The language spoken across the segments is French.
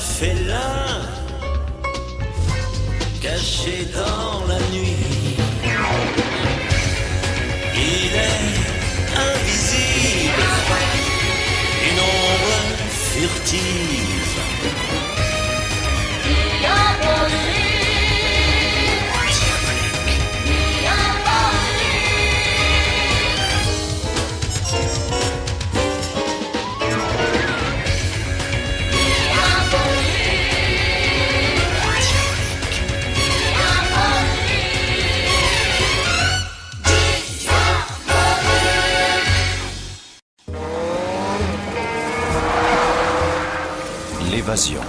félin caché dans la nuit. Il est invisible, une ombre furtive. L'évasion.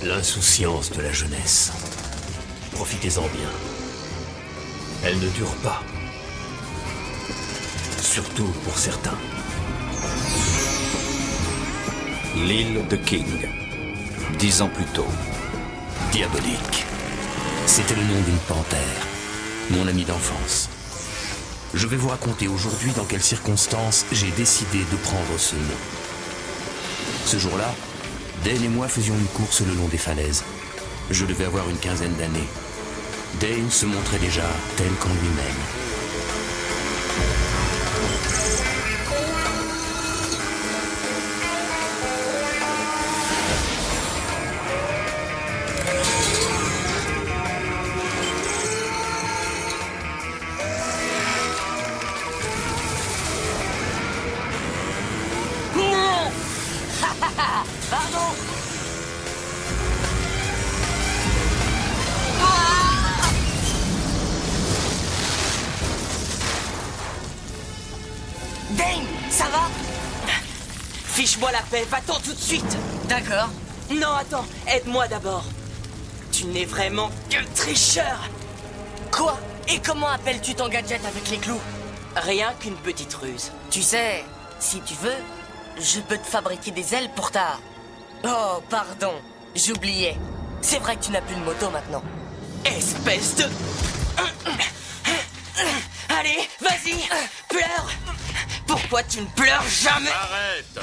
L'insouciance de la jeunesse. Profitez-en bien. Elle ne dure pas. Surtout pour certains. L'île de King. 10 ans plus tôt. Diabolique. C'était le nom d'une panthère, mon ami d'enfance. Je vais vous raconter aujourd'hui dans quelles circonstances j'ai décidé de prendre ce nom. Ce jour-là, Dane et moi faisions une course le long des falaises. Je devais avoir une quinzaine d'années. Dane se montrait déjà tel qu'en lui-même. Pardon. Dane, ça va? Fiche-moi la paix, va-t'en tout de suite. D'accord. Non, attends, aide-moi d'abord. Tu n'es vraiment qu'un tricheur. Quoi? Et comment appelles-tu ton gadget avec les clous? Rien qu'une petite ruse. Tu sais, si tu veux, je peux te fabriquer des ailes pour ta... Oh, pardon, j'oubliais. C'est vrai que tu n'as plus de moto maintenant. Espèce de... Allez, vas-y, pleure. Pourquoi tu ne pleures jamais? Arrête!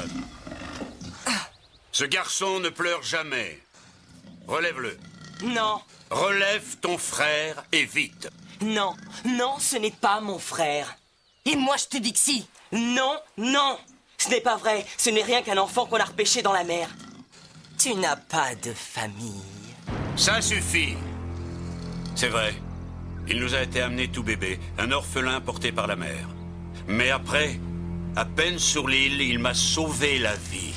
Ce garçon ne pleure jamais. Relève-le. Non, Relève ton frère et vite. non, non, ce n'est pas mon frère. Et moi, je te dis que si. Non, non, ce n'est pas vrai. Ce n'est rien qu'un enfant qu'on a repêché dans la mer. Tu n'as pas de famille. Ça suffit. C'est vrai. Il nous a été amené tout bébé, un orphelin porté par la mère. Mais après, à peine sur l'île, il m'a sauvé la vie.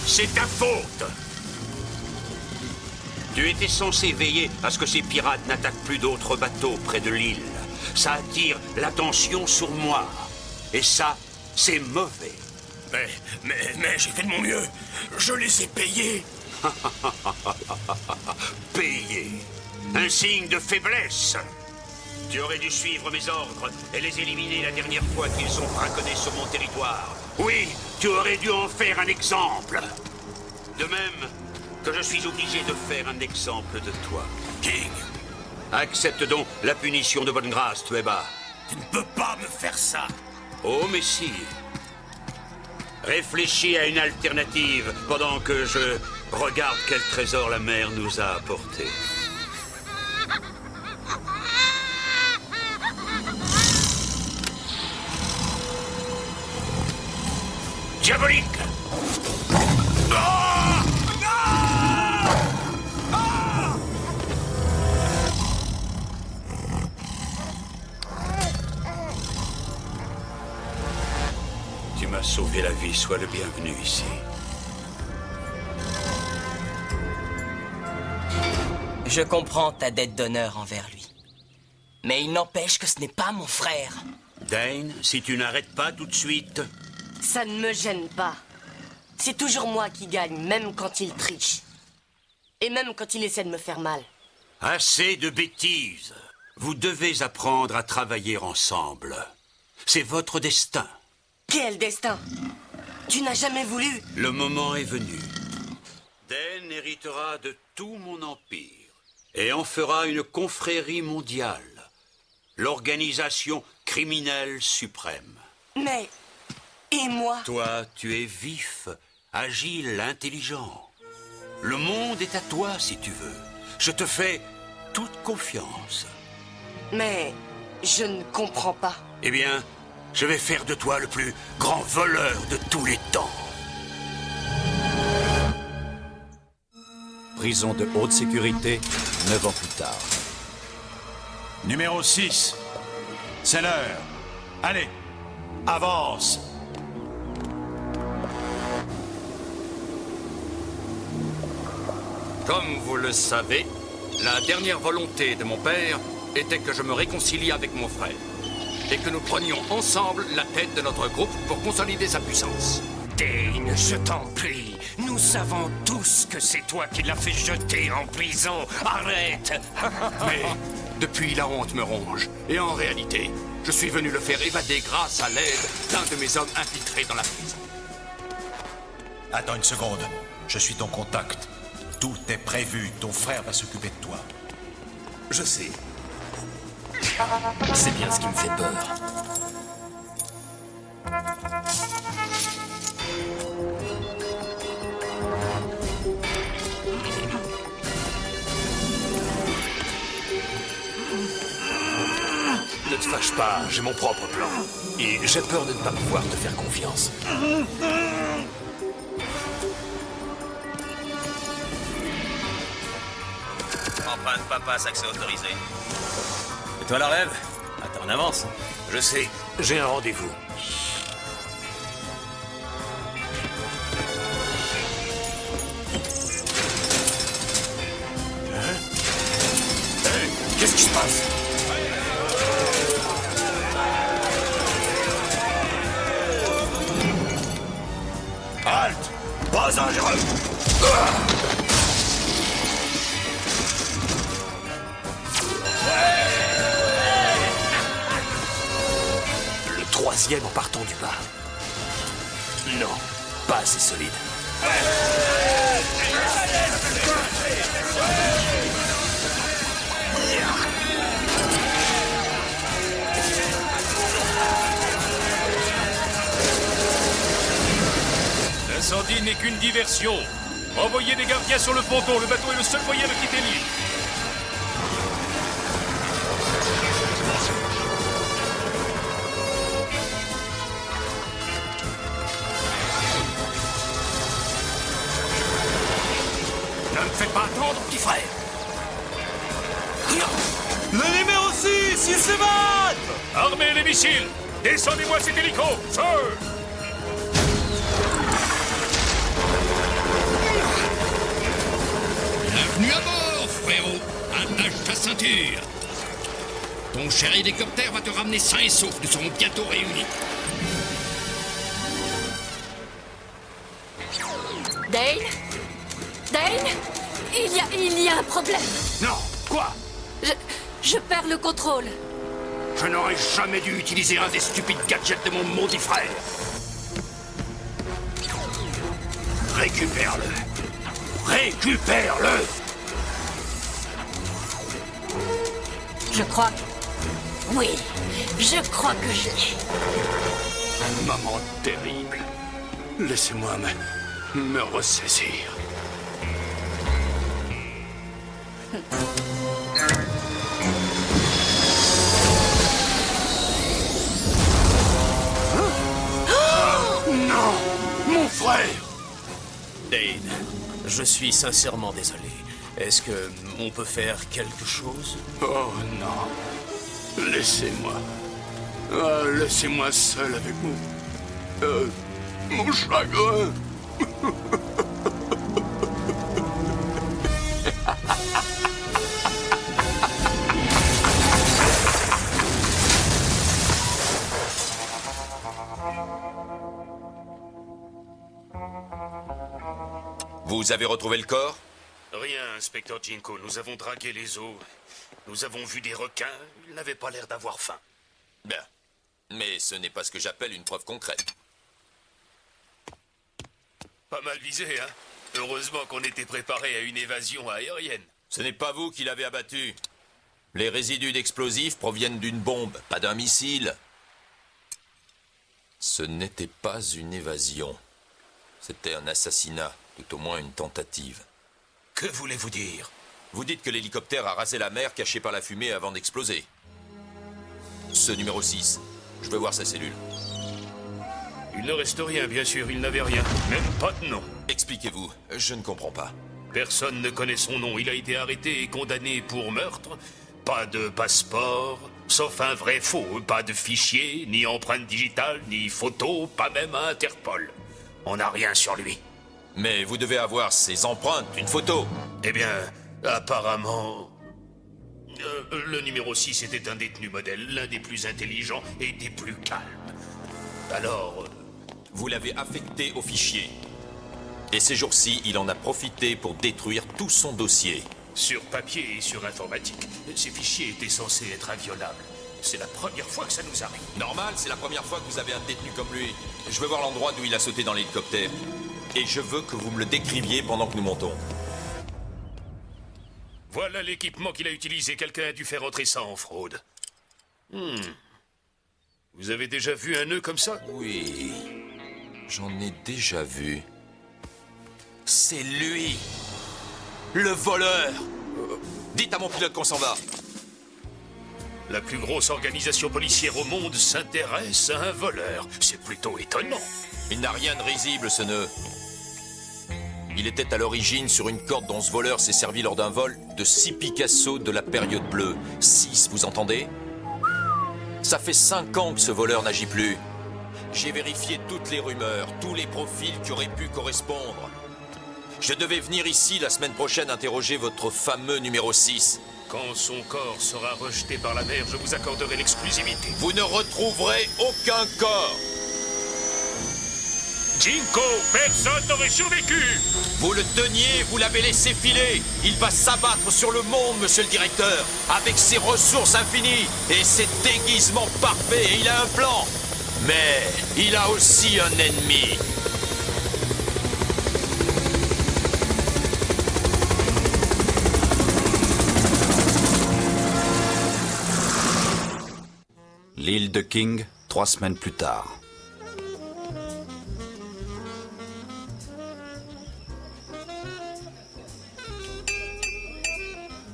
C'est ta faute! Tu étais censé veiller à ce que ces pirates n'attaquent plus d'autres bateaux près de l'île. Ça attire l'attention sur moi. Et ça, c'est mauvais. Mais j'ai fait de mon mieux. Je les ai payés. Payé. Un signe de faiblesse. Tu aurais dû suivre mes ordres et les éliminer la dernière fois qu'ils ont braconnés sur mon territoire. Oui, tu aurais dû en faire un exemple. De même que je suis obligé de faire un exemple de toi. King, Accepte donc la punition de bonne grâce, Tueba. tu ne peux pas me faire ça. Oh, mais si. Réfléchis à une alternative pendant que je regarde quel trésor la mer nous a apporté. Diabolique! Tu m'as sauvé la vie, sois le bienvenu ici. Je comprends ta dette d'honneur envers lui. Mais il n'empêche que ce n'est pas mon frère. Dane, si tu n'arrêtes pas tout de suite... Ça ne me gêne pas. C'est toujours moi qui gagne, même quand il triche. Et même quand il essaie de me faire mal. Assez de bêtises. Vous devez apprendre à travailler ensemble. C'est votre destin. Quel destin! Tu n'as jamais voulu. Le moment est venu. Dane, reine héritera de tout mon empire et en fera une confrérie mondiale, l'organisation criminelle suprême. Mais... Et moi? Toi, tu es vif, agile, intelligent. Le monde est à toi, si tu veux. Je te fais toute confiance. Mais... Je ne comprends pas. Eh bien, je vais faire de toi le plus grand voleur de tous les temps. Prison de haute sécurité, 9 ans plus tard. Numéro 6. C'est l'heure. Allez, avance. Comme vous le savez, la dernière volonté de mon père était que je me réconcilie avec mon frère et que nous prenions ensemble la tête de notre groupe pour consolider sa puissance. Dane, je t'en prie. Nous savons tous que c'est toi qui l'as fait jeter en prison. Arrête. Mais depuis, la honte me ronge. Et en réalité, je suis venu le faire évader grâce à l'aide d'un de mes hommes infiltrés dans la prison. Attends une seconde. Je suis ton contact. Tout est prévu. Ton frère va s'occuper de toi. Je sais. C'est bien ce qui me fait peur. Ne te fâche pas, j'ai mon propre plan. Et j'ai peur de ne pas pouvoir te faire confiance. Empreinte papasse, accès autorisé. Et toi la relève? Attends, on avance. Je sais, j'ai un rendez-vous. Qu'est-ce qui se passe? Halte! Pas dangereux! Le troisième en partant du bas. Non, pas assez solide. L'incendie n'est qu'une diversion. Envoyez des gardiens sur le ponton. Le bateau est le seul moyen de quitter l'île. Ne me fais pas attendre, petit frère. Le numéro 6, il se bat! Armez les missiles. Descendez-moi cet hélico. Feu! Bienvenue à bord, frérot. Attache ta ceinture. Ton cher hélicoptère va te ramener sain et sauf. Nous serons bientôt réunis. Dane? Dane? Il y a un problème. Non, quoi? Je perds le contrôle. Je n'aurais jamais dû utiliser un des stupides gadgets de mon maudit frère. Récupère-le. Récupère-le. Je crois que... Oui, je crois que je l'ai. Maman terrible. Laissez-moi me ressaisir. Non, mon frère. Dane, je suis sincèrement désolé. Est-ce que on peut faire quelque chose? Oh non. Laissez-moi. Laissez-moi seul avec mon chagrin. Vous avez retrouvé le corps? Rien, inspecteur Jinko. Nous avons dragué les eaux. Nous avons vu des requins. Ils n'avaient pas l'air d'avoir faim. Bien. Mais ce n'est pas ce que j'appelle une preuve concrète. Pas mal visé, hein? Heureusement qu'on était préparé à une évasion aérienne. Ce n'est pas vous qui l'avez abattu. Les résidus d'explosifs proviennent d'une bombe, pas d'un missile. Ce n'était pas une évasion. C'était un assassinat, tout au moins une tentative. Que voulez-vous dire? Vous dites que l'hélicoptère a rasé la mer cachée par la fumée avant d'exploser. Ce numéro 6, je veux voir sa cellule. Il ne reste rien, bien sûr, il n'avait rien. Même pas de nom. Expliquez-vous, je ne comprends pas. Personne ne connaît son nom. Il a été arrêté et condamné pour meurtre. Pas de passeport, sauf un vrai faux. Pas de fichier, ni empreinte digitale, ni photo, pas même à Interpol. On n'a rien sur lui. Mais vous devez avoir ses empreintes, une photo. Eh bien, apparemment... le numéro 6 était un détenu modèle, l'un des plus intelligents et des plus calmes. Alors... Vous l'avez affecté au fichier. Et ces jours-ci, il en a profité pour détruire tout son dossier. Sur papier et sur informatique, ces fichiers étaient censés être inviolables. C'est la première fois que ça nous arrive. Normal, c'est la première fois que vous avez un détenu comme lui. Je veux voir l'endroit d'où il a sauté dans l'hélicoptère. Et je veux que vous me le décriviez pendant que nous montons. Voilà l'équipement qu'il a utilisé. Quelqu'un a dû faire entrer ça en fraude. Vous avez déjà vu un nœud comme ça? Oui, j'en ai déjà vu. C'est lui, le voleur. Dites à mon pilote qu'on s'en va. La plus grosse organisation policière au monde s'intéresse à un voleur. C'est plutôt étonnant. Il n'a rien de risible, ce nœud. Il était à l'origine sur une corde dont ce voleur s'est servi lors d'un vol de 6 Picasso de la période bleue. 6, vous entendez? Ça fait 5 ans que ce voleur n'agit plus. J'ai vérifié toutes les rumeurs, tous les profils qui auraient pu correspondre. Je devais venir ici la semaine prochaine interroger votre fameux numéro 6. Quand son corps sera rejeté par la mer, je vous accorderai l'exclusivité. Vous ne retrouverez aucun corps. Jinko, personne n'aurait survécu. Vous le teniez, vous l'avez laissé filer. Il va s'abattre sur le monde, monsieur le directeur, avec ses ressources infinies et ses déguisements parfaits. Et il a un plan. Mais il a aussi un ennemi. L'île de King, 3 semaines plus tard.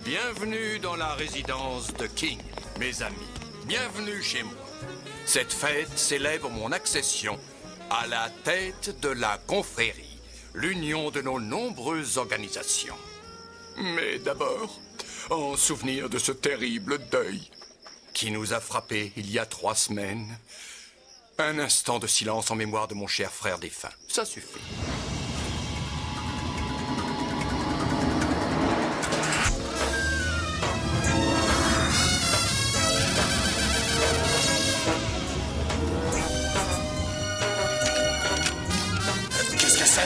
Bienvenue dans la résidence de King, mes amis. Bienvenue chez moi. Cette fête célèbre mon accession à la tête de la confrérie, l'union de nos nombreuses organisations. Mais d'abord, en souvenir de ce terrible deuil qui nous a frappés il y a 3 semaines, un instant de silence en mémoire de mon cher frère défunt. Ça suffit. Qu'est-ce que c'est?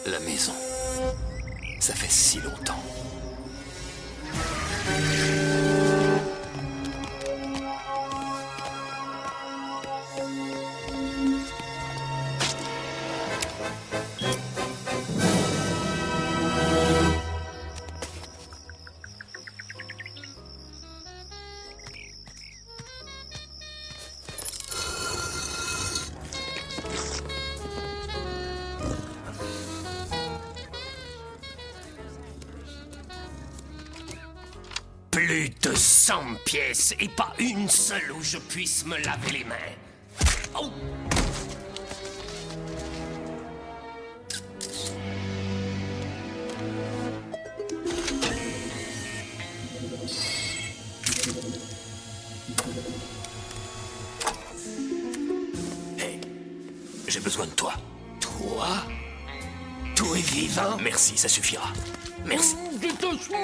La maison. Ça fait si longtemps. Plus de 100 pièces et pas une seule où je puisse me laver les mains. Oh! Hey, j'ai besoin de toi. Toi? Tout est vivant? Merci, ça suffira. Merci. Détache-moi!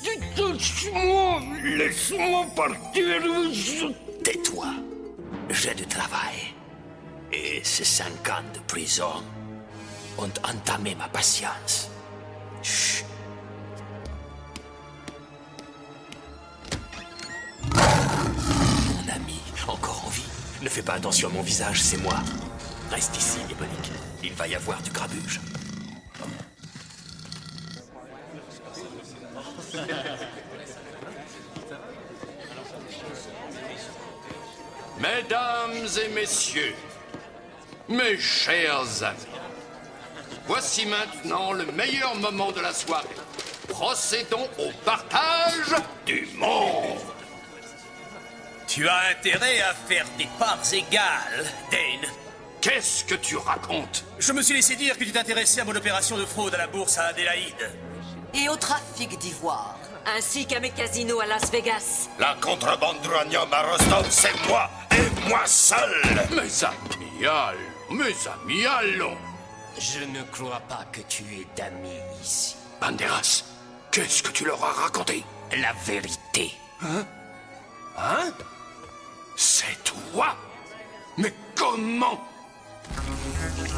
Détache-moi! Laisse-moi partir! Tais-toi. J'ai du travail. Et c'est 5 ans de prison. und entamer ma patience. Chut. Mon ami, encore en vie. Ne fais pas attention à mon visage, c'est moi. Reste ici, Diabolique. Il va y avoir du grabuge. Mesdames et messieurs, mes chers amis, voici maintenant le meilleur moment de la soirée. Procédons au partage du monde. Tu as intérêt à faire des parts égales, Dane. Qu'est-ce que tu racontes? Je me suis laissé dire que tu t'intéressais à mon opération de fraude à la bourse à Adélaïde. Et au trafic d'ivoire, ainsi qu'à mes casinos à Las Vegas. La contrebande d'uranium à Rostov, c'est moi, et moi seul. Mes amis, allons. Je ne crois pas que tu aies d'amis ici. Banderas, qu'est-ce que tu leur as raconté? La vérité. Hein? C'est toi? Mais comment?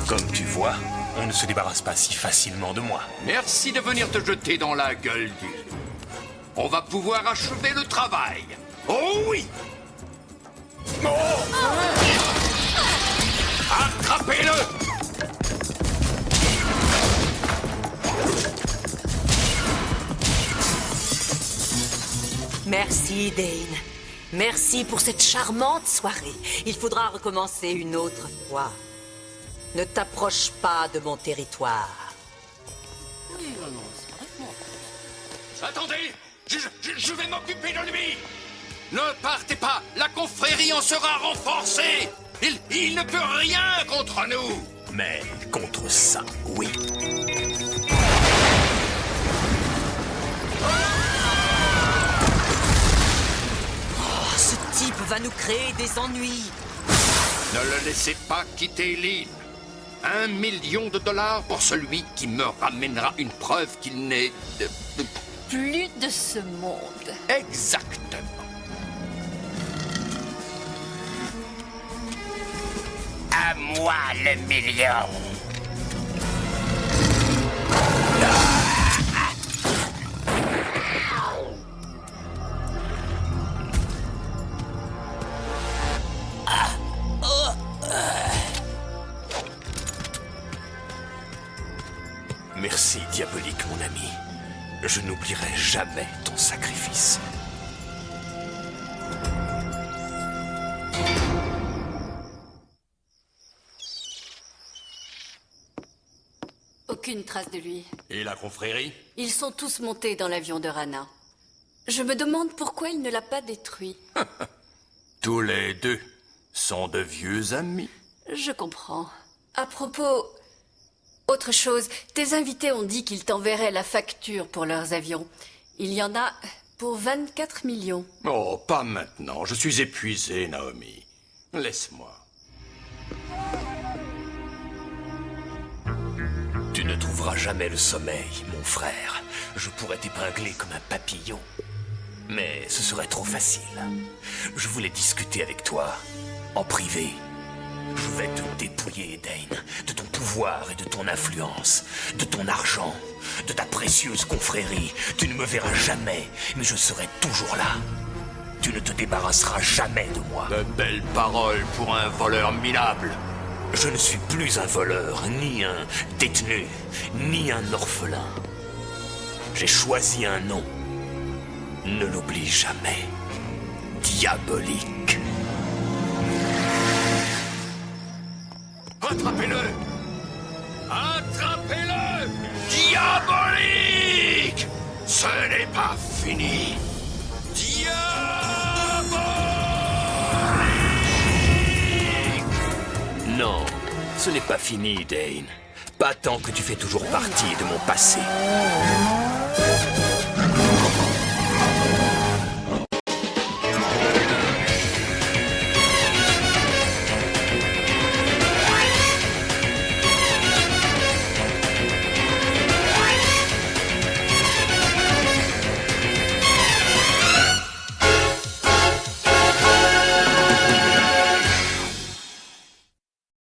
Comme tu vois, on ne se débarrasse pas si facilement de moi. Merci de venir te jeter dans la gueule du loup. On va pouvoir achever le travail. Oh oui! Oh! Attrapez-le! Merci, Dane. Merci pour cette charmante soirée. Il faudra recommencer une autre fois. Ne t'approche pas de mon territoire. Attendez! Je vais m'occuper de lui! Ne partez pas! La confrérie en sera renforcée! Il ne peut rien contre nous! Mais contre ça, oui. Oh, ce type va nous créer des ennuis. Ne le laissez pas quitter l'île. 1 million de dollars pour celui qui me ramènera une preuve qu'il n'est... Plus de ce monde. Exactement. À moi le million. Merci, Diabolique, mon ami. Je n'oublierai jamais ton sacrifice. Aucune trace de lui. Et la confrérie? Ils sont tous montés dans l'avion de Rana. Je me demande pourquoi il ne l'a pas détruit. Tous les deux sont de vieux amis. Je comprends. À propos... Autre chose, tes invités ont dit qu'ils t'enverraient la facture pour leurs avions. Il y en a pour 24 millions. Oh, pas maintenant. Je suis épuisé, Naomi. Laisse-moi. Tu ne trouveras jamais le sommeil, mon frère. Je pourrais t'épingler comme un papillon. Mais ce serait trop facile. Je voulais discuter avec toi, en privé. Je vais te dépouiller, Dane, de ton pouvoir et de ton influence, de ton argent, de ta précieuse confrérie. Tu ne me verras jamais, mais je serai toujours là. Tu ne te débarrasseras jamais de moi. De belles paroles pour un voleur minable. Je ne suis plus un voleur, ni un détenu, ni un orphelin. J'ai choisi un nom. Ne l'oublie jamais. Diabolique. Attrapez-le! Attrapez-le! Diabolique! Ce n'est pas fini! Diabolique! Non, ce n'est pas fini, Dane. Pas tant que tu fais toujours partie de mon passé.